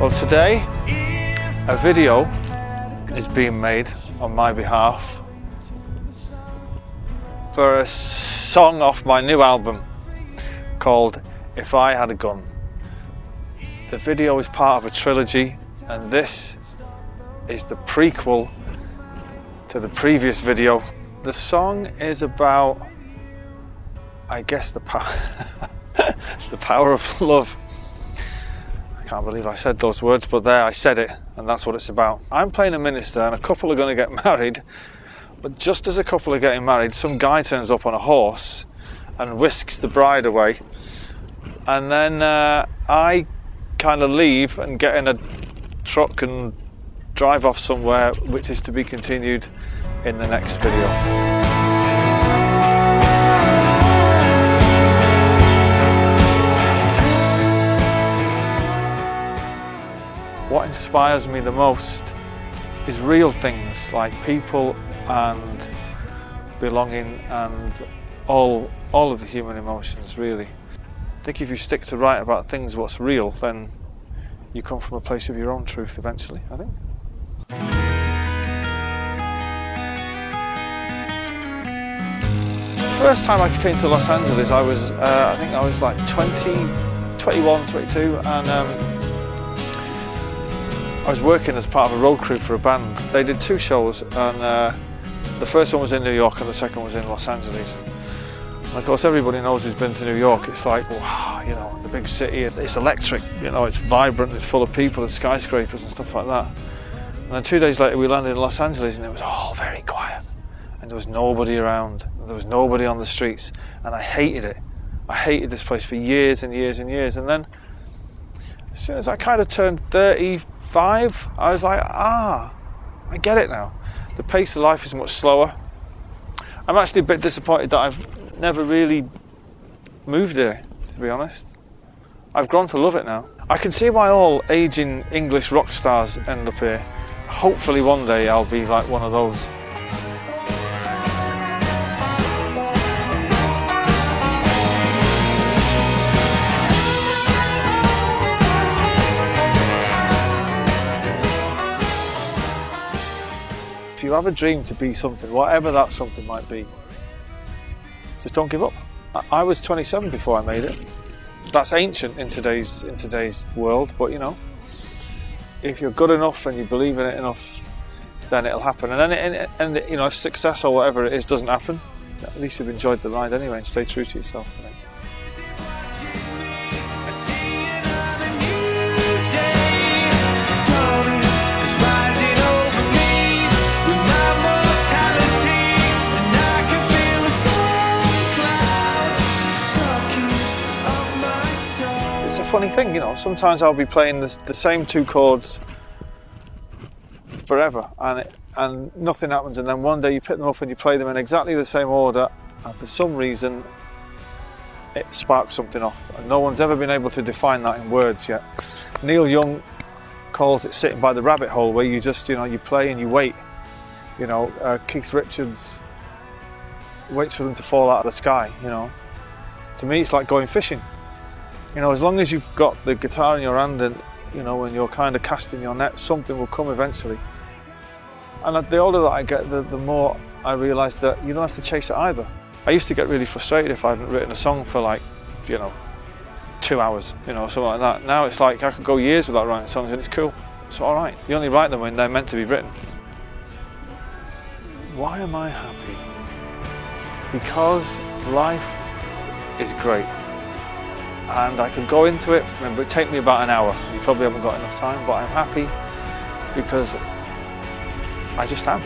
Well, today a video is being made on my behalf for a song off my new album called If I Had a Gun. The video is part of a trilogy, and this is the prequel to the previous video. The song is about, I guess, the power of love. I can't believe I said those words, but there, I said it, and that's what it's about. I'm playing a minister, and a couple are going to get married, but just as a couple are getting married, some guy turns up on a horse and whisks the bride away, and then I kind of leave and get in a truck and drive off somewhere, which is to be continued in the next video. What inspires me the most is real things like people and belonging and all of the human emotions, really. I think if you stick to write about things what's real, then you come from a place of your own truth eventually, I think. The first time I came to Los Angeles, I was, I think I was like 21, 22, and I was working as part of a road crew for a band. They did two shows, and the first one was in New York and the second was in Los Angeles. And of course, everybody knows who's been to New York. It's like, wow, you know, the big city, it's electric, you know, it's vibrant, it's full of people and skyscrapers and stuff like that. And then 2 days later we landed in Los Angeles and it was all very quiet. And there was nobody around, there was nobody on the streets, and I hated it. I hated this place for years and years and years. And then as soon as I kind of turned 35, I was like, I get it now. The pace of life is much slower. I'm actually a bit disappointed that I've never really moved here, to be honest. I've grown to love it now. I can see why all aging English rock stars end up here. Hopefully one day I'll be like one of those. If you have a dream to be something, whatever that something might be, just don't give up. I was 27 before I made it. That's ancient in today's world, but you know, if you're good enough and you believe in it enough, then it'll happen. And then, and you know, if success or whatever it is doesn't happen, at least you've enjoyed the ride anyway and stay true to yourself, I think. Funny thing, you know, sometimes I'll be playing the same two chords forever and nothing happens, and then one day you pick them up and you play them in exactly the same order, and for some reason it sparks something off, and no one's ever been able to define that in words yet. Neil Young calls it sitting by the rabbit hole, where you just, you know, you play and you wait. You know, Keith Richards waits for them to fall out of the sky, you know. To me it's like going fishing. You know, as long as you've got the guitar in your hand and, you know, when you're kind of casting your net, something will come eventually. And the older that I get, the more I realise that you don't have to chase it either. I used to get really frustrated if I hadn't written a song for like, you know, 2 hours, you know, something like that. Now it's like I could go years without writing songs and it's cool. It's all right. You only write them when they're meant to be written. Why am I happy? Because life is great. And I could go into it, it would take me about an hour. You probably haven't got enough time, but I'm happy because I just am.